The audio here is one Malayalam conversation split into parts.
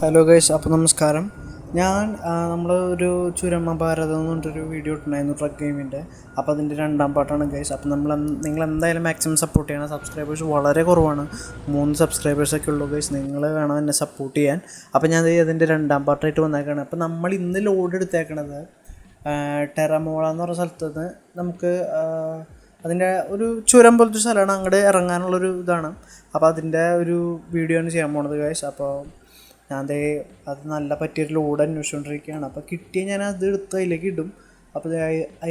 ഹലോ ഗൈസ്, അപ്പോൾ നമസ്കാരം. നമ്മൾ ഒരു ചുരമ ഭാരതം എന്ന് പറഞ്ഞിട്ടൊരു വീഡിയോ ഇട്ടുണ്ടായിരുന്നു ട്രക്ക് ഗെയിമിൻ്റെ. അപ്പോൾ അതിൻ്റെ രണ്ടാം പാർട്ടാണ് ഗൈസ്. അപ്പോൾ നിങ്ങൾ എന്തായാലും മാക്സിമം സപ്പോർട്ട് ചെയ്യണം. സബ്സ്ക്രൈബേഴ്സ് വളരെ കുറവാണ്, 3 സബ്സ്ക്രൈബേഴ്സൊക്കെ ഉള്ളൂ ഗൈസ്. നിങ്ങൾ വേണം എന്നെ സപ്പോർട്ട് ചെയ്യാൻ. അപ്പോൾ ഞാൻ അതിൻ്റെ രണ്ടാം പാർട്ടായിട്ട് വന്നേക്കാണ്. അപ്പോൾ നമ്മൾ ഇന്ന് ലോഡ് എടുത്തേക്കണത് ടെറമോള എന്ന് പറഞ്ഞ സ്ഥലത്ത് നിന്ന് നമുക്ക് അതിൻ്റെ ഒരു ചുരം പോലത്തെ സ്ഥലമാണ്, അങ്ങോട്ട് ഇറങ്ങാനുള്ളൊരു ഇതാണ്. അപ്പോൾ അതിൻ്റെ ഒരു വീഡിയോ ആണ് ചെയ്യാൻ പോണത് ഗൈസ്. അപ്പോൾ അത് നല്ല പറ്റിയൊരു ലോഡ് അന്വേഷിച്ചുകൊണ്ടിരിക്കുകയാണ്. അപ്പോൾ കിട്ടിയ ഞാൻ അത് എടുത്ത് അതിലേക്ക് ഇടും. അപ്പോൾ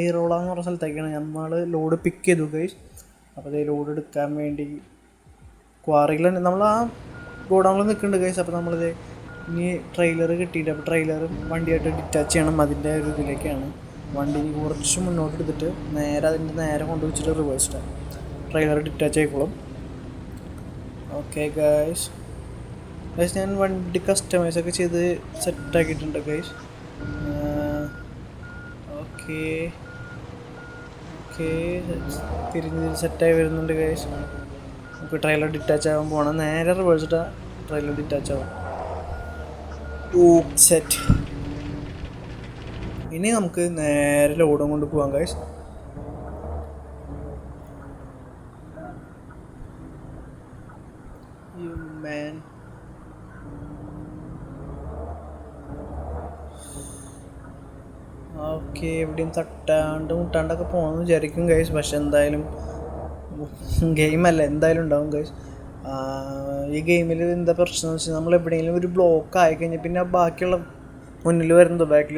ഐറോള എന്ന് പറഞ്ഞ സ്ഥലത്തേക്കാണ് നമ്മൾ ലോഡ് പിക്ക് ചെയ്തു ഗൈസ്. അപ്പോൾ അത് ലോഡ് എടുക്കാൻ വേണ്ടി ക്വാറിയിൽ നമ്മൾ ആ ഗോഡൗണിൽ നിൽക്കുന്നുണ്ട് ഗൈസ്. അപ്പോൾ നമ്മളിത് ഇനി ട്രെയിലർ കിട്ടിയിട്ട്, അപ്പോൾ ട്രെയിലർ വണ്ടിയായിട്ട് ഡിറ്റാച്ച് ചെയ്യണം. അതിൻ്റെ ഒരു ഇതിലേക്കാണ് വണ്ടി കുറച്ച് മുന്നോട്ട് എടുത്തിട്ട് അതിൻ്റെ നേരെ കൊണ്ടുവച്ചിട്ട് റിവേഴ്സിട്ടാണ് ട്രെയിലർ ഡിറ്റാച്ച് ആയിക്കോളും. ഓക്കെ ഗൈസ്, ഞാൻ വണ്ടി കസ്റ്റമൈസൊക്കെ ചെയ്ത് സെറ്റാക്കിയിട്ടുണ്ട് ഗൈസ്. ഓക്കെ തിരിഞ്ഞ് സെറ്റായി വരുന്നുണ്ട് ഗൈസ്. നമുക്ക് ട്രെയിലർ ഡിറ്റാച്ച് ആകാൻ പോകണം. നേരെ റിവേഴ്സിട്ടാണ് ട്രെയിലർ ഡിറ്റാച്ച് ആവും. സെറ്റ്. ഇനി നമുക്ക് നേരെ ലോഡും കൊണ്ട് പോകാം ഗൈസ്. ഓക്കെ, എവിടെയും മുട്ടാണ്ടൊക്കെ പോകണമെന്ന് വിചാരിക്കും ഗൈസ്. പക്ഷെ എന്തായാലും ഗെയിമല്ല, എന്തായാലും ഉണ്ടാവും ഗൈസ്. ഈ ഗെയിമിൽ എന്താ പ്രശ്നം എന്ന് വെച്ചാൽ, നമ്മൾ എവിടെയെങ്കിലും ഒരു ബ്ലോക്ക് ആയിക്കഴിഞ്ഞാൽ പിന്നെ ബാക്കിയുള്ള ബാക്കിൽ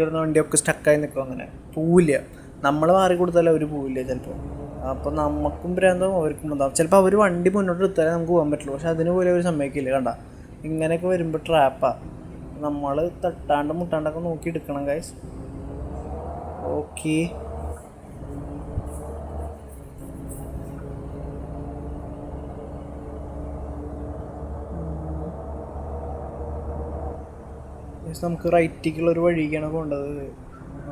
വരുന്ന വണ്ടിയൊക്കെ സ്റ്റക്കായി നിൽക്കും. അങ്ങനെ പോവില്ല. നമ്മൾ മാറി കൊടുത്താലും അവർ പോവില്ല ചിലപ്പോൾ. അപ്പോൾ നമുക്കും ഭ്രാന്തവും അവർക്കും ഉണ്ടാവും. ചിലപ്പോൾ അവർ വണ്ടി മുന്നോട്ട് എടുത്താലേ നമുക്ക് പോകാൻ പറ്റുള്ളൂ. പക്ഷെ അതിന് പോലും അവർ സമ്മതിക്കില്ല. കണ്ട, ഇങ്ങനെയൊക്കെ വരുമ്പോൾ ട്രാപ്പാണ്. നമ്മൾ മുട്ടാണ്ടൊക്കെ നോക്കി എടുക്കണം ഗൈസ്. ഓക്കെ, നമുക്ക് റൈറ്റിക്കുള്ളൊരു വഴിക്കാണ് പോകേണ്ടത്.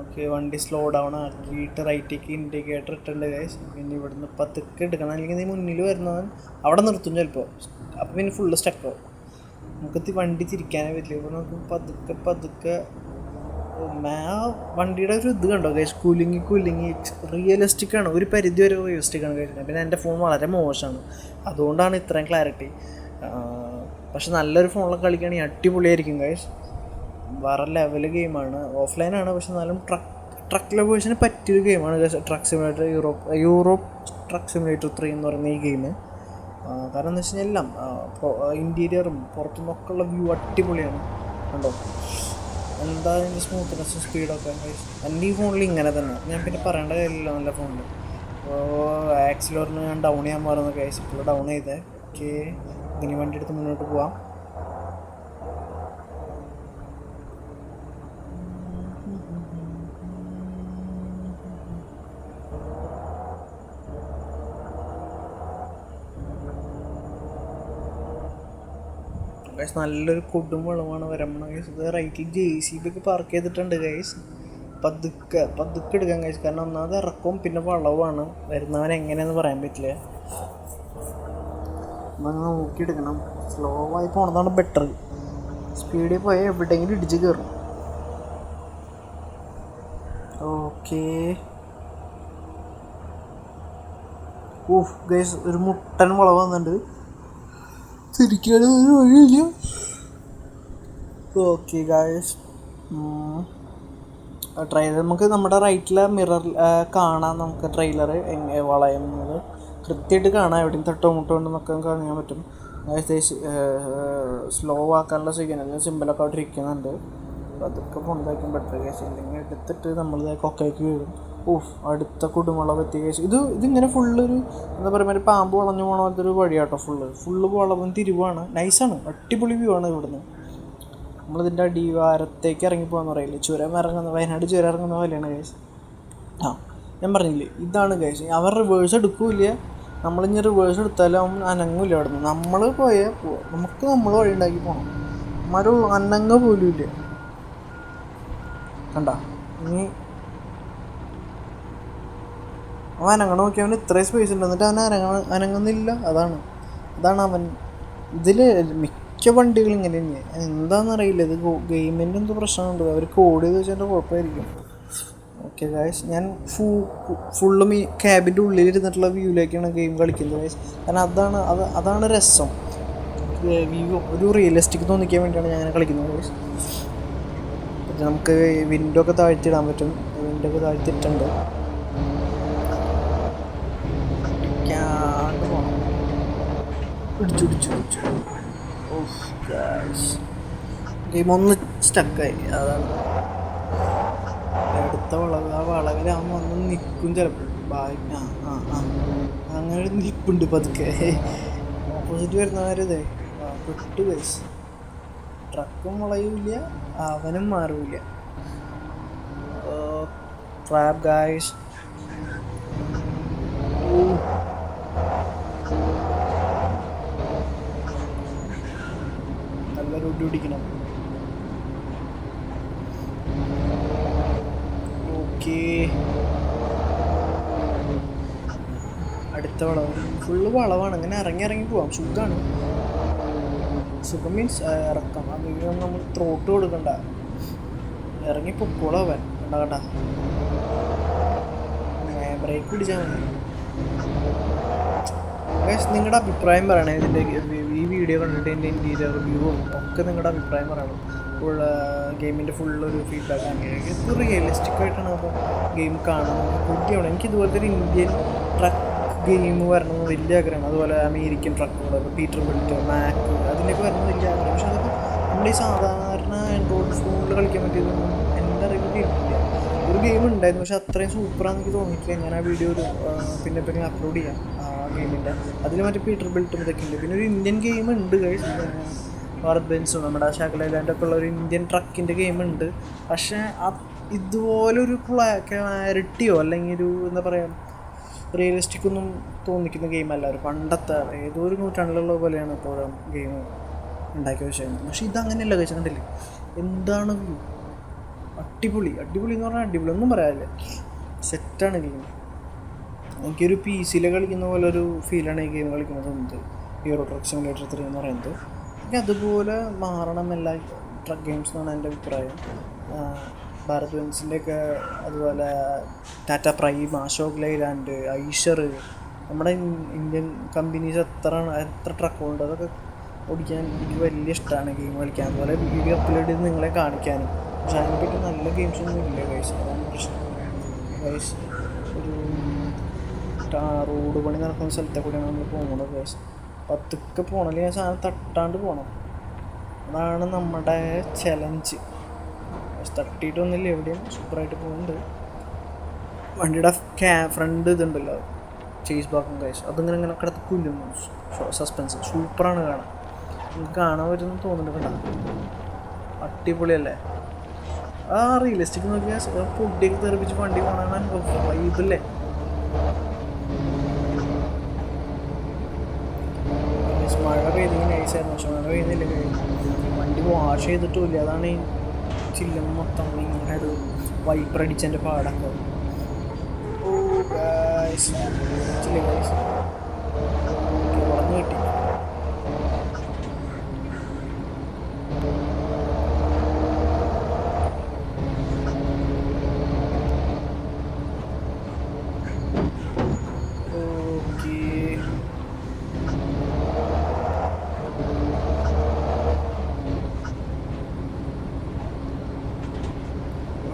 ഓക്കെ, വണ്ടി സ്ലോ ഡൗൺ ആക്കിയിട്ട് റൈറ്റിക്ക് ഇൻഡിക്കേറ്റർ ഇട്ടുണ്ട് ഗൈസ്. പിന്നെ ഇവിടുന്ന് പതുക്കെ എടുക്കണം, അല്ലെങ്കിൽ നീ മുന്നിൽ വരുന്നവൻ അവിടെ നിർത്തും ചിലപ്പോൾ. അപ്പോൾ പിന്നെ ഫുള്ള് സ്റ്റക്കാവും. നമുക്ക് വണ്ടി തിരിക്കാനേ പറ്റില്ല. ഇപ്പോൾ നമുക്ക് പതുക്കെ ആ വണ്ടിയുടെ ഒരു ഇത് കണ്ടോ ഗൈസ്, കൂലിങ് റിയലിസ്റ്റിക് ആണ്, ഒരു പരിധി വരെ റിയലിസ്റ്റിക് ആണ് ഗൈസ്. പിന്നെ എൻ്റെ ഫോൺ വളരെ മോശമാണ്, അതുകൊണ്ടാണ് ഇത്രയും ക്ലാരിറ്റി. പക്ഷെ നല്ലൊരു ഫോണിൽ കളിക്കുകയാണെങ്കിൽ അടിപൊളിയായിരിക്കും ഗൈസ്. വേറെ ലെവൽ ഗെയിമാണ്. ഓഫ്ലൈനാണ്, പക്ഷെ എന്നാലും ട്രക്ക് ലവേഴ്സിന് പറ്റിയൊരു ഗെയിമാണ് guys. Truck simulator Europe truck simulator 3 എന്ന് പറയുന്ന ഈ ഗെയിം. കാരണം എന്താ വെച്ച് കഴിഞ്ഞാൽ എല്ലാം ഇൻറ്റീരിയറും പുറത്തുനിന്നൊക്കെ ഉള്ള വ്യൂ അടിപൊളിയാണ്. കണ്ടോ എന്താ അതിൻ്റെ സ്മൂത്ത്നെസ്സും സ്പീഡൊക്കെ. എൻ്റെ ഈ ഫോണിൽ ഇങ്ങനെ തന്നെ, ഞാൻ പിന്നെ പറയേണ്ട കാര്യമില്ല. നല്ല ഫോണിൽ ആക്സിലറിന് ഞാൻ ഡൗൺ ചെയ്യാൻ പറയുന്ന കേസ് ഇപ്പോൾ ഡൗൺ ചെയ്തേ. ഓക്കെ, ഇനി വണ്ടി എടുത്ത് മുന്നോട്ട് പോവാം. ഗൈസ്, നല്ലൊരു കൊടും വെള്ളമാണ് വരമ്പണ ഗൈസ്. ഇത് റൈറ്റിൽ JCB ഒക്കെ പാർക്ക് ചെയ്തിട്ടുണ്ട് ഗൈസ്. പതുക്കെ എടുക്കാം ഗൈസ്. കാരണം ഒന്നാമത് ഇറക്കവും പിന്നെ വളവാണ്. വരുന്നവൻ എങ്ങനെയാണെന്ന് പറയാൻ പറ്റില്ല. നോക്കിയെടുക്കണം. സ്ലോ ആയി പോണതാണ് ബെറ്റർ. സ്പീഡിൽ പോയാൽ എവിടെയെങ്കിലും ഇടിച്ച് കയറും. ഓക്കെ, ഗൈസ്, ഒരു മുട്ടൻ വളവ് വന്നിട്ടുണ്ട്. തിരിക്കാനും ഒരു വഴിയില്ല. ഓക്കെ ഗായ്സ്, ട്രെയിലർ നമുക്ക് നമ്മുടെ റൈറ്റിലെ മിററിൽ കാണാം. നമുക്ക് ട്രെയിലർ വളയുന്നത് കൃത്യമായിട്ട് കാണാം. എവിടെയും തട്ടോ മുട്ടോ ഉണ്ടെന്നൊക്കെ നമുക്ക് അറിയാൻ പറ്റും. സ്ലോ ആക്കാനുള്ള സിമ്പിളൊക്കെ അവിടെ ഇരിക്കുന്നുണ്ട്. അപ്പോൾ അതൊക്കെ കൊണ്ടായിരിക്കും ബെറ്റർ കേസ്. ഇല്ലെങ്കിൽ എടുത്തിട്ട് നമ്മൾ കൊക്കയ്ക്ക് വീഴും. അടുത്ത കുടുംബമുള്ള പറ്റിയ കേസ്. ഇതിങ്ങനെ ഫുള്ളൊരു എന്താ പറയുക, ഒരു പാമ്പ് വളഞ്ഞു പോകണ പോലത്തെ ഒരു വഴിയാട്ടോ. ഫുള്ള് വളവും തിരിവാണ്. നൈസാണ്, അടിപൊളി വ്യൂ ആണ് ഇവിടുന്ന്. നമ്മളിതിൻ്റെ അടിവാരത്തേക്ക് ഇറങ്ങിപ്പോകാന്ന് പറയില്ലേ, വയനാട് ചുരം ഇറങ്ങുന്ന പോലെയാണ് കേസ്. ഞാൻ പറഞ്ഞില്ലേ, ഇതാണ് കേസ്. അവർ റിവേഴ്സ് എടുക്കില്ല. നമ്മളിഞ്ഞ് റിവേഴ്സ് എടുത്താലും അവൻ അനങ്ങില്ല. അവിടെ നിന്ന് നമ്മൾ പോയാൽ നമുക്ക് നമ്മൾ വഴി ഉണ്ടാക്കി പോകണം. അമ്മമാർ അനങ്ങ പോലും ഇല്ല. കണ്ട, ഇനി അവൻ അനങ്ങണ നോക്കി. അവന് ഇത്രയും സ്പേസ് ഉണ്ട്, എന്നിട്ട് അവൻ അനങ്ങുന്നില്ല. അതാണ് അവൻ ഇതിൽ മിക്ക മിക്ക വണ്ടികളും ഇങ്ങനെ തന്നെയാണ്. എന്താണെന്നറിയില്ല, ഇത് ഗെയിമിൻ്റെ എന്തോ പ്രശ്നമുണ്ട്, അവർ കോഡ് ചെയ്ത് വെച്ചതിൻ്റെ കുഴപ്പമായിരിക്കും. ഓക്കെ ഗായ്സ്, ഞാൻ ഫുള്ളും ഈ ക്യാബിൻ്റെ ഉള്ളിലിരുന്നിട്ടുള്ള വ്യൂവിലേക്കാണ് ഗെയിം കളിക്കുന്നത് ഗായ്സ്. കാരണം അതാണ് രസം. വ്യൂ ഒരു റിയലിസ്റ്റിക് തോന്നിക്കാൻ വേണ്ടിയാണ് ഞാൻ അങ്ങനെ കളിക്കുന്നത് ഗായ്സ്. നമുക്ക് വിൻഡോ ഒക്കെ താഴ്ത്തിയിടാൻ പറ്റും. വിൻഡോ ഒക്കെ താഴ്ത്തിയിട്ടുണ്ട്. ഗെയിം ഒന്ന് സ്റ്റക്കായി, അതാണ്. അടുത്ത വളവ്, ആ വളവിലാകുമ്പോൾ വന്ന് നിൽക്കും ചിലപ്പോൾ. അങ്ങനെ ഒരു നിൽപ്പുണ്ട് പതുക്കെ. ഓപ്പോസിറ്റ് വരുന്നവരിതേ പെട്ടു ഗൈസ്. ട്രക്കും വളയൂല്ല, അവനും മാറില്ല. Trap guys. നല്ല റൂട്ട് പിടിക്കണം. ഓക്കെ, അടുത്ത വളവ് ഫുള്ള് വളവാണ്. അങ്ങനെ ഇറങ്ങി പോവാം, സുഖമാണ്. സുഖം മീൻസ് ഇറക്കം. അധികം നമ്മൾ ത്രോട്ട് കൊടുക്കണ്ട, ഇറങ്ങി പൊക്കോളാവൻ. കണ്ട ബ്രേക്ക് പിടിച്ചാൽ മതി. നിങ്ങളുടെ അഭിപ്രായം പറയണേ. ഇതിൻ്റെ ഈ വീഡിയോ കണ്ടിട്ട് എൻ്റെ ഇൻറ്റീരിയർ റിവ്യൂവും ഒക്കെ നിങ്ങളുടെ അഭിപ്രായം പറയണം. ഗെയിമിൻ്റെ ഫുള്ളൊരു ഫീഡ്ബാക്ക് ആണ്. ഇത് റിയലിസ്റ്റിക് ആയിട്ടാണ് അപ്പോൾ ഗെയിം കാണുന്നത്. ബുദ്ധിയാണ്. എനിക്ക് ഇതുപോലത്തെ ഒരു ഇന്ത്യൻ ട്രക്ക് ഗെയിം വരണമെന്ന് വലിയ ആഗ്രഹമാണ്. അതുപോലെ അമേരിക്കൻ ട്രക്കുകൾ, പീറ്റർ ബിൽറ്റ്, മാക്ക്, അതിൻ്റെയൊക്കെ വരുന്നത് വലിയ ആഗ്രഹം. പക്ഷെ അതൊക്കെ നമ്മുടെ ഈ സാധാരണ ആൻഡ്രോയിഡ് ഫോണിൽ കളിക്കാൻ പറ്റിയതൊന്നും എൻ്റെ അറിവിൽ ഇല്ല. ഒരു ഗെയിം ഉണ്ടായിരുന്നു, പക്ഷെ അത്രയും സൂപ്പറാണെന്ന് എനിക്ക് തോന്നിയിട്ടില്ല. ഞാൻ ആ വീഡിയോ പിന്നെ അപ്ലോഡ് ചെയ്യാം ആ ഗെയിമിൻ്റെ. അതിൽ മറ്റേ പീറ്റർ ബിൽറ്റും ഇതൊക്കെ ഉണ്ട്. പിന്നെ ഒരു ഇന്ത്യൻ ഗെയിം ഉണ്ട് ഗൈസ്, ഭാരത് ബെൻസും നമ്മുടെ ഷാക്കൽ ഐലാൻഡൊക്കെ ഉള്ള ഒരു ഇന്ത്യൻ ട്രക്കിൻ്റെ ഗെയിം ഉണ്ട്. പക്ഷേ ഇതുപോലൊരു ക്ലാരിറ്റിയോ അല്ലെങ്കിൽ ഒരു എന്താ പറയുക റിയലിസ്റ്റിക് ഒന്നും തോന്നിക്കുന്ന ഗെയിമല്ല. ഒരു പണ്ടത്തെ ഏതോ ഒരു നൂറ്റാണ്ടിലുള്ള പോലെയാണ് ഇപ്പോഴും ഗെയിം ഉണ്ടാക്കി വെച്ചത്. പക്ഷേ ഇതങ്ങനെയല്ല കഴിച്ചാൽ, കണ്ടില്ലേ എന്താണ് അടിപൊളി എന്ന് പറഞ്ഞാൽ അടിപൊളി ഒന്നും പറയാനില്ല. സെറ്റാണ് ഗെയിം. എനിക്കൊരു PC-യിൽ കളിക്കുന്ന പോലെ ഒരു ഫീലാണ് ഈ ഗെയിം കളിക്കുന്നത്. ഹീറോ ട്രക്ക് സിമുലേറ്റർ 3 എന്ന് പറയുന്നത്. എനിക്ക് അതുപോലെ മാറണം എല്ലാ ട്രക്ക് ഗെയിംസ് എന്നാണ് എൻ്റെ അഭിപ്രായം. ഭാരത് ബെൻസിൻ്റെയൊക്കെ, അതുപോലെ ടാറ്റ പ്രൈം, അശോക് ലൈലാൻഡ്, ഐഷർ, നമ്മുടെ ഇന്ത്യൻ കമ്പനീസ് എത്ര ട്രക്കുകളുണ്ട്. അതൊക്കെ ഓടിക്കാൻ എനിക്ക് വലിയ ഇഷ്ടമാണ്. ഗെയിം കളിക്കാൻ, അതുപോലെ വീഡിയോ അപ്ലോഡ് ചെയ്ത് നിങ്ങളെ കാണിക്കാനും. പക്ഷെ അതിനെപ്പറ്റി നല്ല ഗെയിംസൊന്നും ഇല്ല ഗൈസ്, അതാണ് പ്രശ്നം ഗൈസ്. ഒരു റോഡ് പണി നടക്കുന്ന സ്ഥലത്തെ കൂടെയാണ് നമ്മൾ പോകുന്നത് ഗൈസ്. പതുക്കെ പോകണം, അല്ലെങ്കിൽ ആ സാധനം തട്ടാണ്ട് പോകണം. അതാണ് നമ്മുടെ ചലഞ്ച്. തട്ടിയിട്ടൊന്നുമില്ല, എവിടെയും സൂപ്പറായിട്ട് പോകുന്നുണ്ട്. വണ്ടിയുടെ ഫ്രണ്ട് ഇതുണ്ടല്ലോ, ചേസ് ബാക്കും ഗൈസ്, അതിങ്ങനെ കിടത്ത് കുല്ലുന്നു. സസ്പെൻസ് സൂപ്പറാണ് കാണാൻ. നിങ്ങൾക്ക് കാണാൻ വരുമെന്ന് തോന്നുന്നുണ്ട്. കണ്ട അടിപൊളിയല്ലേ? ആ റിയലിസ്റ്റിക് നോക്കിയാൽ പൊടിയൊക്കെ തെറിപ്പിച്ച് വണ്ടി കാണാൻ വൈബല്ലേ. മഴ പെയ്തെങ്കിൽ നൈസായിരുന്നു, പക്ഷെ മഴ പെയ്യുന്നില്ല. വണ്ടി വാഷ് ചെയ്തിട്ടുമില്ല, അതാണ് ഈ ചില്ലും മൊത്തം ഇങ്ങനെ ഒരു വൈപ്പർ അടിച്ചതിൻ്റെ പാടൊക്കെ. ഓ ഗൈസ്, വളർന്നു കിട്ടി.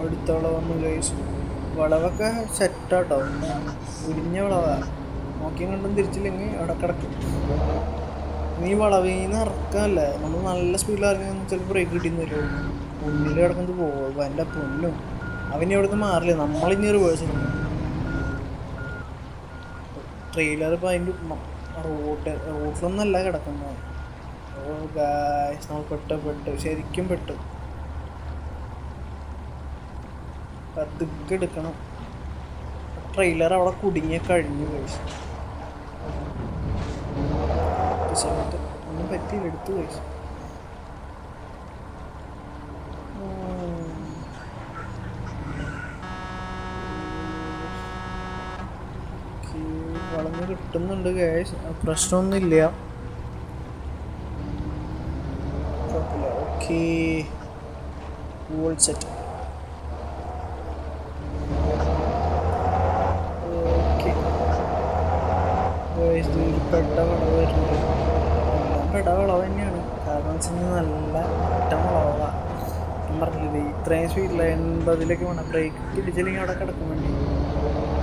അടുത്തോളം വന്നു ഗൈസ്. വളവൊക്കെ സെറ്റാട്ടോ, ഉരിഞ്ഞ വളവാണ്. നോക്കിയും കണ്ടും തിരിച്ചില്ലെങ്കിൽ അവിടെ കിടക്കും. നീ വളവിൽ നിന്ന് ഇറക്കാമല്ലേ, നമ്മൾ നല്ല സ്പീഡിൽ ഇറങ്ങി ചിലപ്പോൾ ബ്രേക്ക് കിട്ടിയെന്ന് വരുമോ. മുന്നിൽ കിടക്കുന്നത് പോകും എൻ്റെ പൊന്നും. അവന് അവിടെ നിന്ന് മാറില്ല, നമ്മളിനി റിവേഴ്സ് എടുക്കും. ട്രെയിലർ ഇപ്പോൾ അതിൻ്റെ റോട്ടിലൊന്നല്ല കിടക്കുന്നത്. ഓ ഗായ്സ്, നമ്മൾ പെട്ട് ശരിക്കും പെട്ടു. പതുക്കെ എടുക്കണം. ട്രെയിലർ അവിടെ കുടുങ്ങിയ കഴിഞ്ഞു ഗൈസ്. ഒന്നും പറ്റിയില്ല, എടുത്തു ഗൈസ്. വളഞ്ഞ് കിട്ടുന്നുണ്ട് ഗൈസ്, പ്രശ്നമൊന്നുമില്ല. Okay wall set. ഓക്കെ ഒരു പെട്ട വളവ് വരുന്നുണ്ട്. എല്ലാം പെട വളവ് തന്നെയാണ്. കാരണം വെച്ച് കഴിഞ്ഞാൽ നല്ല പെട്ട വളവാണ്. ഞാൻ പറഞ്ഞില്ലേ ഇത്രയും സ്പീഡില്ല 80-ലൊക്കെ വേണം. ബ്രേക്ക് പിടിച്ചില്ലെങ്കിൽ അവിടെ കിടക്കും വേണ്ടി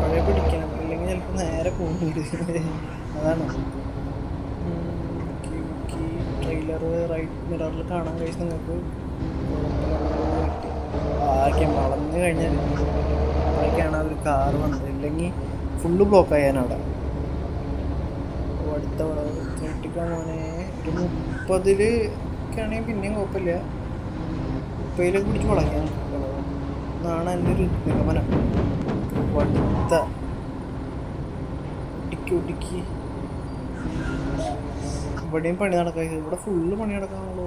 പഴയ പിടിക്കണം, ഇല്ലെങ്കിൽ ചിലപ്പോൾ നേരെ പോകുന്നുണ്ട്. അതാണ് ട്രെയിലർ റൈറ്റ് മിററിൽ കാണാൻ കഴിച്ച് നിങ്ങൾക്ക് കിട്ടി. ആകെ വളഞ്ഞു കഴിഞ്ഞാൽ അതൊക്കെയാണ് ഒരു കാർ വന്നത്, ഇല്ലെങ്കിൽ ഫുള്ള് ബ്ലോക്ക് ആയാനവിടെ. അടുത്ത വളവ് തേട്ടിക്കാൻ മോനെ ഒരു 30-ൽ ഒക്കെ ആണെങ്കിൽ പിന്നെയും കുഴപ്പമില്ല. 30-ലൊക്കെ പിടിച്ച് വളയ്ക്കാൻ എന്നാണ് എൻ്റെ ഒരു നിഗമനം. അടുത്ത ഒടുക്കി ഇവിടെയും പണി നടക്കുക. ഇവിടെ ഫുള്ള് പണി നടക്കാനുള്ളൂ.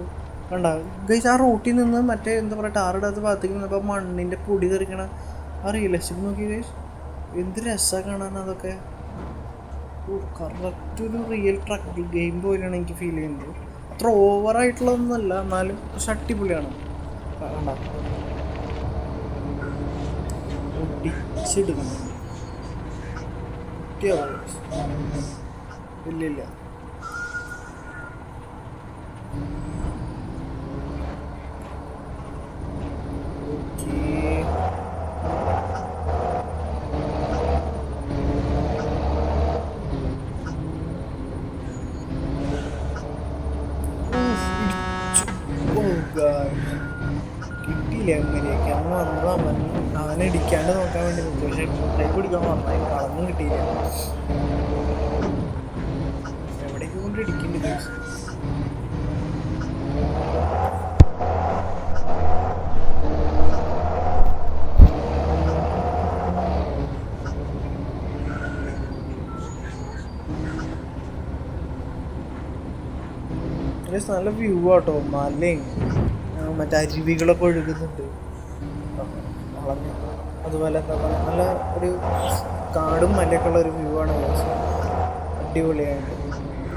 കണ്ട ഗൈസ്, ആ റോട്ടിൽ നിന്ന് മറ്റേ എന്താ പറയുക ടാറിടാത്ത ഭാഗത്തേക്ക് നിന്നപ്പോൾ മണ്ണിൻ്റെ പൊടി തെറിക്കണ ആ റിയലിസ്റ്റിക് നോക്കി ഗൈസ്, എന്ത് രസമാണ് കാണാൻ അതൊക്കെ. കറക്റ്റ് ഒരു റിയൽ ട്രക്ക് ഗെയിം പോലെയാണ് എനിക്ക് ഫീൽ ചെയ്യുന്നത്. അത്ര ഓവറായിട്ടുള്ളതൊന്നുമല്ല, എന്നാലും പക്ഷെ അടിപൊളിയാണ്. കണ്ട ഒടിച്ചെടുക്കണം. ഇല്ലില്ല കിട്ടിയില്ല. എങ്ങനെയൊക്കെ അവൻ വന്നത് അവനെ ഇടിക്കാണ്ട് നോക്കാൻ വേണ്ടി നോക്കി. പക്ഷെ ബ്രേക്ക് പിടിക്കാൻ വന്നായി കളഞ്ഞും കിട്ടിയില്ല. എവിടേക്ക് കൊണ്ട് ഇടിക്കേണ്ടി ചോദിച്ചു. നല്ല വ്യൂ ആട്ടോ, മലയും മറ്റേ അരുവികളൊക്കെ ഒഴുകുന്നുണ്ട് വളഞ്ഞ്. അതുപോലെ എന്താ പറയുക, നല്ല ഒരു കാടും മലയൊക്കെ ഉള്ള ഒരു വ്യൂ ആണ്. അടിപൊളിയായിട്ട്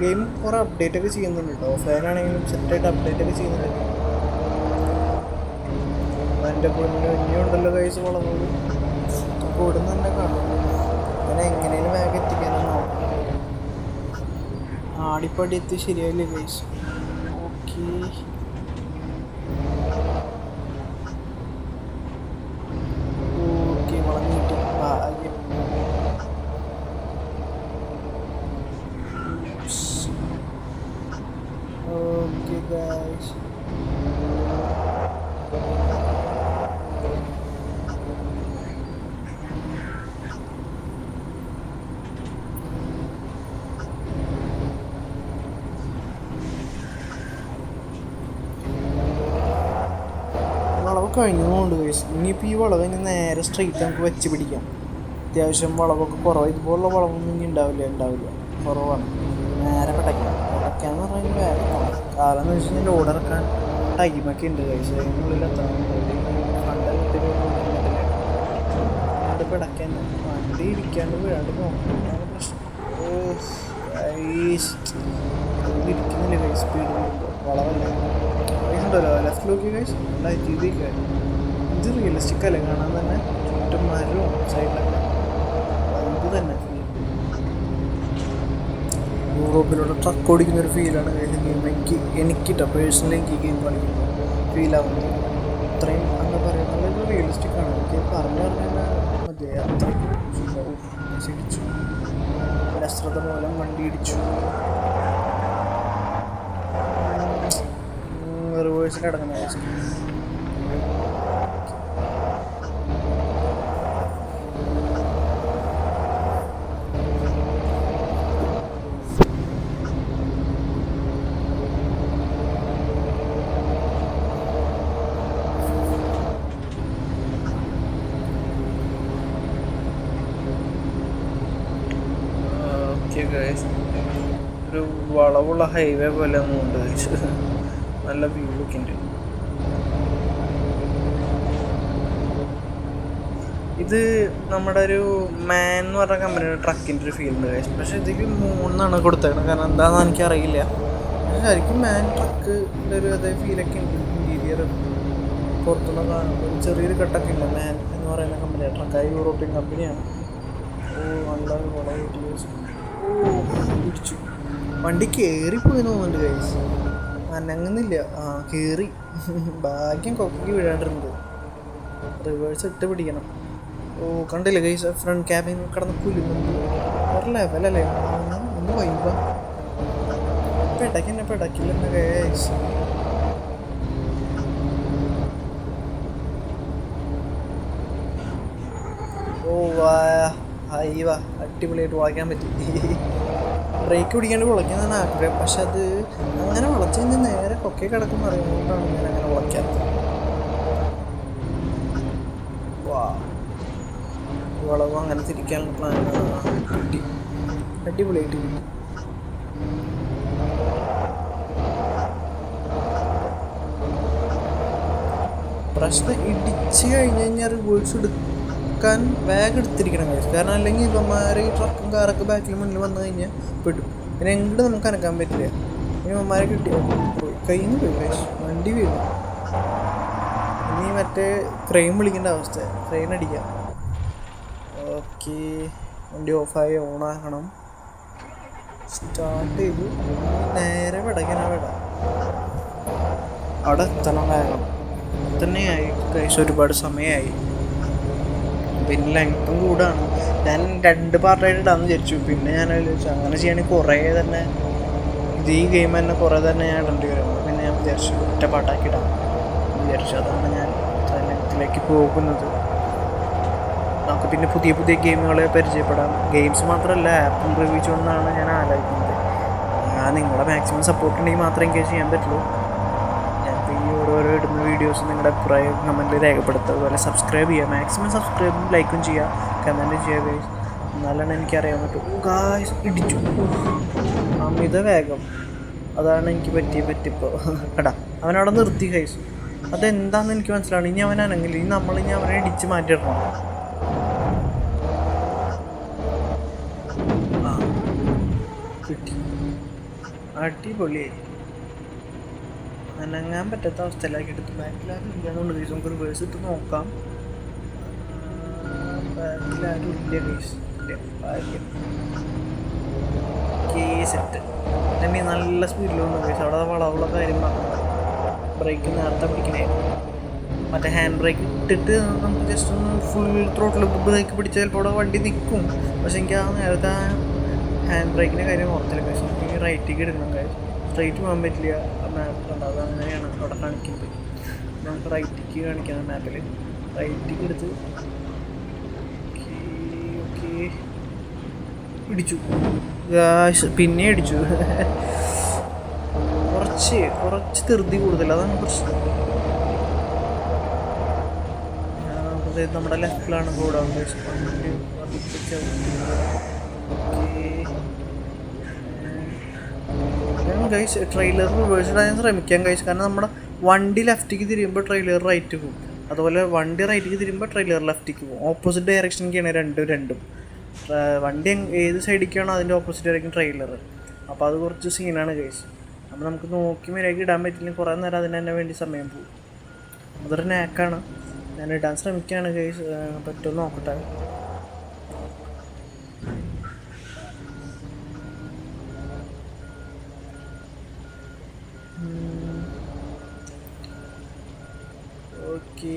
ഗെയിം കുറേ അപ്ഡേറ്റ് ഒക്കെ ചെയ്യുന്നുണ്ട് കേട്ടോ. ഓഫ്ലൈനാണെങ്കിലും സെറ്റായിട്ട് അപ്ഡേറ്റ് ഒക്കെ ചെയ്യുന്നുണ്ട്. എൻ്റെ പൊന്നുണ്ടല്ലോ കൈസ് വളർന്നത്. അപ്പോൾ ഇവിടുന്ന് തന്നെ കാണും. അങ്ങനെ എങ്ങനെയും വേഗം എത്തിക്കാനും നോക്കണം. ആടിപ്പടി എത്തി ശരിയായില്ലേ കൈസ്. ഓക്കെ വളഞ്ഞിട്ട് ഭാഗ്യം. ഓക്കെ ഗൈസ്, വളവ് കഴിഞ്ഞതുകൊണ്ട് കഴിച്ചു. ഇനിയിപ്പോൾ ഈ വളവ് ഇനി നേരെ സ്ട്രെയിറ്റ് നമുക്ക് വെച്ച് പിടിക്കാം. അത്യാവശ്യം വളവൊക്കെ കുറവ്, ഇതുപോലുള്ള വളവൊന്നും ഇനി ഉണ്ടാവില്ല, കുറവാണ്. നേരെ പടയ്ക്കാന്ന് പറഞ്ഞാൽ വേറെ കാരണം എന്ന് വെച്ച് കഴിഞ്ഞാൽ ലോഡ് ഇറക്കാൻ ടൈമൊക്കെ ഉണ്ട് കഴിച്ചു. അതിനുള്ളിൽ എത്താൻ ഫണ്ട് പിടയ്ക്കാൻ വണ്ടി ഇരിക്കാണ്ട് വീഴാണ്ട് നോക്കണം പ്രശ്നം. ഇരിക്കുന്നില്ല കൈ സ്പീഡ് കൂടുമ്പോൾ വളവല്ല ഉണ്ടല്ലോ. ലെഫ്റ്റ് നോക്കി കഴിച്ച് നല്ല രീതിക്ക് ഇത് റിയലിസ്റ്റിക് അല്ലേ കാണാൻ തന്നെ. ചുറ്റും മരവും സൈഡിലൊക്കെ ഇത് തന്നെ യൂറോപ്പിലൂടെ ട്രക്ക് ഓടിക്കുന്നൊരു ഫീലാണ് ഗെയിം എനിക്കിട്ടോ പേഴ്സണലി എനിക്ക് ഗെയിം കളിക്കുമ്പോൾ ഫീലാവുന്നത്. അത്രയും എന്താ പറയുക നല്ലൊരു റിയലിസ്റ്റിക് ആണ്. എനിക്ക് പറഞ്ഞു മതി. അത്രയ്ക്ക് ഇടിച്ചു, അശ്രദ്ധ മൂലം വണ്ടി ഇടിച്ചു. റിവേഴ്സിൽ കിടക്കുന്ന ഒരു വളവുള്ള ഹൈവേ പോലെ ഒന്നുണ്ട്. നല്ല വ്യൂ ഒക്കെ ഉണ്ട്. ഇത് നമ്മുടെ ഒരു മാൻ എന്ന് പറഞ്ഞ കമ്പനിയുടെ ട്രക്കിൻ്റെ ഒരു ഫീൽഡ് കഴിച്ചു. പക്ഷെ ഇതിൽ 3 കൊടുത്തേക്കണം. കാരണം എന്താണെന്ന് എനിക്കറിയില്ല. പക്ഷെ ശരിക്കും മാൻ ട്രക്കിൻ്റെ ഒരു അതേ ഫീലൊക്കെ ഉണ്ട് ഇന്ത്യയിൽ. ചെറിയൊരു പുറത്തുനിന്ന് കാണുമ്പോൾ ചെറിയൊരു കട്ടൊക്കെ ഇല്ല. മാൻ എന്ന് പറയുന്ന കമ്പനി, ട്രക്കായ യൂറോപ്യൻ കമ്പനിയാണ്. ഓ നല്ല വളരെ വീഡിയോസ്. ഓ ഇടിച്ചു, വണ്ടി കയറിപ്പോയി തോന്നുന്നുണ്ട് ഗൈസ്, അനങ്ങുന്നില്ല. ആ കയറി, ഭാഗ്യം കൊക്കയ്ക്ക് വീഴാണ്ടിരുന്നത്. റിവേഴ്സ് ഇട്ട് പിടിക്കണം. ഓ കണ്ടില്ല ഗൈസ്, ഫ്രണ്ട് ക്യാബിൻ കിടന്ന് കുലുങ്ങുന്നത് വേറെ ലെവലല്ലേ. ഒന്ന് വൈബ പെടക്കെന്നെ പെടക്കില്ല ഗൈസ്. ഓ വാ ഹൈവ അടിപൊളിയായിട്ട് വളയ്ക്കാൻ പറ്റി. ബ്രേക്ക് പിടിക്കാണ്ട് വളയ്ക്കുന്നതാണ് ആഗ്രഹം, പക്ഷെ അത് അങ്ങനെ വളച്ചു കഴിഞ്ഞാൽ നേരെ കൊക്കെ കിടക്കും അറിയുന്നതുകൊണ്ടാണ് ഞാൻ അങ്ങനെ വളയ്ക്കാത്തത്. വാ വളവ് അങ്ങനെ തിരിക്കാനുള്ള പ്ലാൻ കിട്ടി, അടിപൊളിയായിട്ട് കിട്ടി. പ്രശ്നം ഇടിച്ച് കഴിഞ്ഞ് കഴിഞ്ഞാൽ റിവേഴ്സ് എടുക്കാൻ വേഗം എടുത്തിരിക്കണം കഴിച്ചു, കാരണം അല്ലെങ്കിൽ ഇവന്മാർ ഈ ട്രക്കും കാറൊക്കെ ബാക്കിൽ മുന്നിൽ വന്നു കഴിഞ്ഞാൽ പെടും. പിന്നെ എങ്ങോട്ട് നമുക്ക് അനക്കാൻ പറ്റില്ല. ഇനി ഇവന്മാരെ കിട്ടിയോ പോയി, കയ്യിൽ നിന്ന് പോയി കഴിച്ചു, വണ്ടി വീഴും. ഇനി മറ്റേ ക്രെയിൻ വിളിക്കേണ്ട അവസ്ഥ, ക്രെയിൻ അടിക്കാം. ഓക്കെ വണ്ടി ഓഫായി ഓണാക്കണം. സ്റ്റാർട്ട് ചെയ്തു, നേരെ വിടയ്ക്കണം. അവിടെ എത്തണം വേഗം തന്നെയായി കഴിച്ച്, ഒരുപാട് സമയമായി. പിന്നെ ലെങ്ത്തും കൂടാണ്. ഞാൻ 2 പാർട്ടായിട്ട് ഇടാമെന്ന് വിചാരിച്ചു. പിന്നെ ഞാൻ വിചാരിച്ചു അങ്ങനെ ചെയ്യുകയാണെങ്കിൽ കുറേ തന്നെ ഈ ഗെയിം തന്നെ കുറേ തന്നെ ഞാൻ ഇടേണ്ടി വരും. പിന്നെ ഞാൻ വിചാരിച്ചു ഒറ്റ പാട്ടാക്കി ഇടാം വിചാരിച്ചു. അതാണ് ഞാൻ ലെങ്ത്തിലേക്ക് പോകുന്നത്. നമുക്ക് പിന്നെ പുതിയ പുതിയ ഗെയിമുകളെ പരിചയപ്പെടാം. ഗെയിംസ് മാത്രമല്ല ആപ്പും റിവ്യൂ ചെയ്യുമെന്നാണ് ഞാൻ ആലോചിക്കുന്നത്. നിങ്ങളുടെ മാക്സിമം സപ്പോർട്ട് ഉണ്ടെങ്കിൽ മാത്രമേ എനിക്ക് ചെയ്യാൻ പറ്റുള്ളൂ. ഞാനിപ്പോൾ ഈ ഓരോരോ ഇടുന്ന വീഡിയോസ് നിങ്ങളുടെ അഭിപ്രായം കമൻറ്റിൽ രേഖപ്പെടുത്തുക. അതുപോലെ സബ്സ്ക്രൈബ് ചെയ്യുക, മാക്സിമം സബ്സ്ക്രൈബും ലൈക്കും ചെയ്യുക, കമൻറ്റ് ചെയ്യുക ഗൈസ്, എന്നാലാണ് എനിക്കറിയാൻ പറ്റും. ഗായ്സ് ഇടിച്ചു, അമിത വേഗം, അതാണ് എനിക്ക് പറ്റിയപ്പോൾ. എടാ അവനവിടെ നിർത്തി ഗൈസ്, അതെന്താണെന്ന് എനിക്ക് മനസ്സിലാണ്. ഇനി അവൻ അനങ്ങില്ല, ഇനി നമ്മളിനി അവനെ ഇടിച്ച് മാറ്റിയിടണം. ആ കിട്ടി, അടിപൊളിയായി. അനങ്ങാൻ പറ്റാത്ത അവസ്ഥയിലാക്കി എടുത്ത്. ബാക്കിലാരും ഇല്ലാന്നുണ്ട് ഗൈസ്, നമുക്ക് റിവേഴ്സ് ഇട്ട് നോക്കാം. ബാക്കിലാരും ഇല്ല ഗൈസ്, ഭാഗ്യം. സെറ്റ് തന്നെ നല്ല സ്പീഡിലുണ്ട് ഗൈസ്. അവിടെ വളവുള്ള കാര്യം പറഞ്ഞു, ബ്രേക്ക് നേരത്തെ പിടിക്കണേ. മറ്റേ ഹാൻഡ് ബ്രേക്ക് ഇട്ടിട്ട് നമുക്ക് ജസ്റ്റ് ഒന്ന് ഫുൾ ത്രോട്ടിൽ ബ്രേക്ക് പിടിച്ചാൽ ചിലപ്പോൾ അവിടെ വണ്ടി നിൽക്കും. പക്ഷെ എനിക്ക് ആ നേരത്തെ ആ ഹാൻഡ് ബ്രേക്കിൻ്റെ കാര്യം ഓർത്തില്ല ഗൈസ്. എനിക്ക് റൈറ്റിലേക്ക് എടുക്കണം ഗൈസ്, സ്ട്രൈറ്റ് പോകാൻ പറ്റില്ല. മാപ്പിലുണ്ട്, അത് അങ്ങനെയാണ് അവിടെ കാണിക്കുന്നത്. നമുക്ക് റൈറ്റിക്ക് കാണിക്കണം മാപ്പിൽ. റൈറ്റിക്ക് എടുത്ത് ഓക്കെ ഇടിച്ചു, പിന്നെ ഇടിച്ചു. കുറച്ച് ധൃതി കൂടുതൽ, അതാണ് പ്രശ്നം. നമ്മുടെ ലെഫ്റ്റിലാണ് കൂടാൻ ഗൈസ്. ട്രെയിലർ റിവേഴ്സ് ഇടാൻ ശ്രമിക്കാം ഗൈസ്, കാരണം നമ്മുടെ വണ്ടി ലെഫ്റ്റിക്ക് തിരിയുമ്പോൾ ട്രെയിലർ റൈറ്റ് പോകും, അതുപോലെ വണ്ടി റൈറ്റിക്ക് തിരിയുമ്പോൾ ട്രെയിലർ ലെഫ്റ്റിക്ക് പോകും. ഓപ്പോസിറ്റ് ഡയറക്ഷനിലേക്കാണ് രണ്ടും. വണ്ടി ഏത് സൈഡിലേക്കാണോ അതിൻ്റെ ഓപ്പോസിറ്റ് ആയിരിക്കും ട്രെയിലർ. അപ്പോൾ അത് കുറച്ച് സീനാണ് ഗൈസ്. അപ്പോൾ നമുക്ക് നോക്കി മര്യാദയ്ക്ക് ഇടാൻ പറ്റില്ലെങ്കിൽ കുറേ നേരം അതിന് തന്നെ വേണ്ടി സമയം പോകും. അതൊരു നാക്കാണ്. ഞാൻ ഇടാൻ ശ്രമിക്കുകയാണ് ഗൈസ്, പറ്റുമോ നോക്കട്ടെ. ഓക്കെ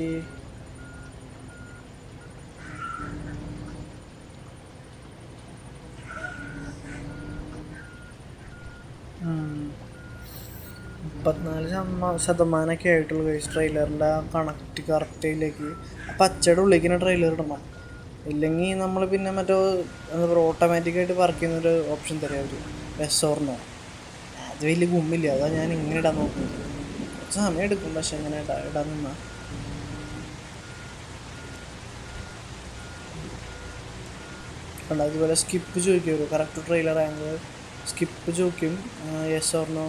ശതമാനമൊക്കെ ആയിട്ടുള്ളൂ ഗൈസ് ട്രെയിലറിൻ്റെ ആ കറക്റ്റിലേക്ക്. പച്ചയുടെ ഉള്ളിലേക്ക് ട്രെയിലർ ഇടണം, ഇല്ലെങ്കിൽ നമ്മൾ പിന്നെ മറ്റോ എന്താ പറയുക ഓട്ടോമാറ്റിക്കായിട്ട് വർക്ക് ചെയ്യുന്നൊരു ഓപ്ഷൻ തരാം അവർ, യെസ് ഓർ നോ. അത് വലിയ ഗുമ്മില്ല, അതാണ് ഞാൻ ഇങ്ങനെ ഇടാൻ നോക്കുന്നത്. കുറച്ച് സമയം എടുക്കും, പക്ഷെ ഇങ്ങനെ ഇടാൻ നിന്നാൽ കണ്ട. അതുപോലെ സ്കിപ്പ് ചോദിക്കും, കറക്റ്റ് ട്രെയിലർ ആംഗിൾ സ്കിപ്പ് ചോദിക്കും, യെസ് ഓർ നോ.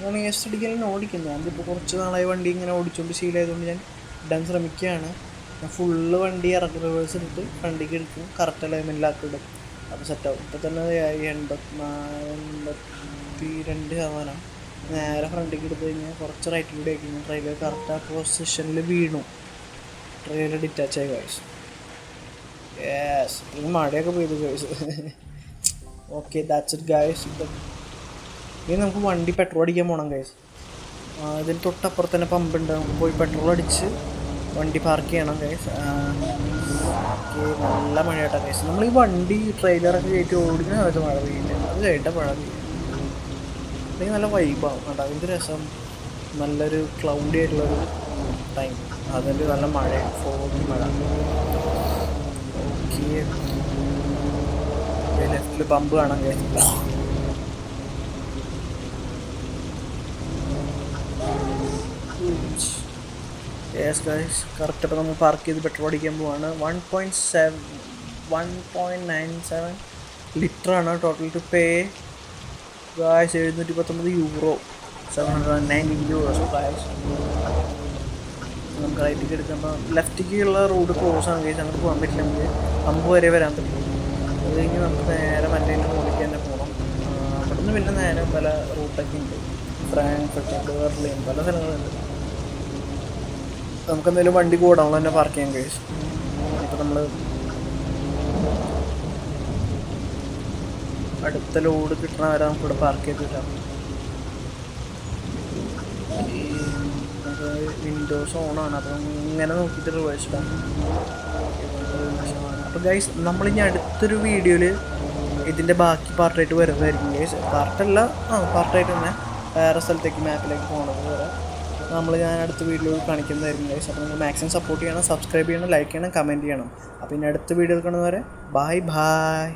ഞാൻ യെസ് അടിക്കാനും ഓടിക്കുന്നു. ഞാനിപ്പോൾ കുറച്ച് നാളായി വണ്ടി ഇങ്ങനെ ഓടിച്ചുകൊണ്ട് ശീലമായതുകൊണ്ട് ഞാൻ ഇടാൻ ശ്രമിക്കുകയാണ്. ഞാൻ ഫുള്ള് വണ്ടി റിവേഴ്സ് എടുത്ത് ഫ്രണ്ടിലേക്ക് എടുക്കും, കറക്റ്റ് അലൈൻമെൻറ്റിലാക്കി ഇടും, അപ്പോൾ സെറ്റാവും. ഇപ്പോൾ തന്നെ 82% നേരെ ഫ്രണ്ടിലേക്ക് എടുത്ത് കഴിഞ്ഞാൽ കുറച്ച് റൈറ്റിലൂടെ ആക്കി കഴിഞ്ഞാൽ ട്രെയിലർ കറക്റ്റ് ആ പൊസിഷനിൽ വീണു. ട്രെയിലർ ഡിറ്റാച്ച് ആയി ഗൈസ്. യെസ്, ഈ മഴയൊക്കെ പെയ്തു guys. Okay, that's it guys. ഇനി നമുക്ക് വണ്ടി പെട്രോൾ അടിക്കാൻ പോകണം ഗൈസ്. ഇതിന് തൊട്ടപ്പുറത്ത് തന്നെ പമ്പുണ്ട്. നമുക്ക് പോയി പെട്രോൾ അടിച്ച് വണ്ടി പാർക്ക് ചെയ്യണം ഗൈസ്. ഓക്കെ, നല്ല മഴയായിട്ടാണ് ഗൈസ്. നമ്മൾ ഈ വണ്ടി ട്രെയിലറൊക്കെ കയറ്റി ഓടിക്കുന്ന സമയത്ത് മഴ പെയ്യില്ല, അത് കഴിഞ്ഞിട്ട് മഴ പെയ്യും. അല്ലെങ്കിൽ നല്ല വൈബാവും കേട്ടോ. അതിൻ്റെ രസം നല്ലൊരു ക്ലൗഡി ആയിട്ടുള്ളൊരു ടൈം, അതിൽ നല്ല മഴ, ഫോഗി മഴ. ഓക്കെ, ലെഫ്റ്റിൽ പമ്പ് കാണാൻ ഗൈസ്. Yes guys, correct. അപ്പോൾ നമ്മൾ പാർക്ക് ചെയ്ത് പെട്രോൾ അടിക്കാൻ പോവാണ്. 1.97 ലിറ്ററാണ് total to pay guys. 719 euro, 719 euros guys. നമുക്ക് റൈറ്റിലേക്ക് എടുക്കുമ്പോൾ ലെഫ്റ്റിലേക്കുള്ള റോഡ് ക്ലോസ് ആണ് ഗൈസ്. അങ്ങോട്ട് പോകാൻ പറ്റില്ല. നമുക്ക് പമ്പ് വരെ വരാൻ പറ്റില്ല. അത് കഴിഞ്ഞ് നമുക്ക് നേരെ മറ്റേ റോഡിലേക്ക് തന്നെ പോകണം. അവിടുന്ന് പിന്നെ നേരെ പല റൂട്ടൊക്കെ ഉണ്ട്. ഫ്രാങ്ക്ഫർട്ട്, ബെർലിൻ, പല സ്ഥലങ്ങളുണ്ട്. നമുക്കെന്തായാലും വണ്ടി ഗോഡൗണിൽ തന്നെ പാർക്ക് ചെയ്യാൻ ഗൈസ്. ഇപ്പോൾ നമ്മൾ അടുത്ത ലോഡ് കിട്ടണ വരെ നമുക്കിവിടെ പാർക്ക് ചെയ്ത് കിട്ടാം. നമുക്ക് വിൻഡോസ് ഓണാണ്, അപ്പോൾ ഇങ്ങനെ നോക്കിയിട്ട് റിവേഴ്സ് ഇടാം. അപ്പോൾ ഗൈസ്, നമ്മളിനി അടുത്തൊരു വീഡിയോയിൽ ഇതിൻ്റെ ബാക്കി പാർട്ടായിട്ട് വരുന്നതായിരിക്കും ഗൈസ്. പാർട്ടല്ല, പാർട്ടായിട്ട് തന്നെ വേറെ സ്ഥലത്തേക്ക്, മാപ്പിലേക്ക് പോകണത് വരെ ഞാൻ അടുത്ത വീഡിയോയിൽ കാണിക്കുന്നതായിരിക്കും ഗൈസ്. അപ്പോൾ നിങ്ങൾ മാക്സിമം സപ്പോർട്ട് ചെയ്യണം, സബ്സ്ക്രൈബ് ചെയ്യണം, ലൈക്ക് ചെയ്യണം, കമൻറ്റ് ചെയ്യണം. അപ്പോൾ ഇനി അടുത്ത വീഡിയോയിൽ കാണുന്നവരെ ബൈ ബൈ.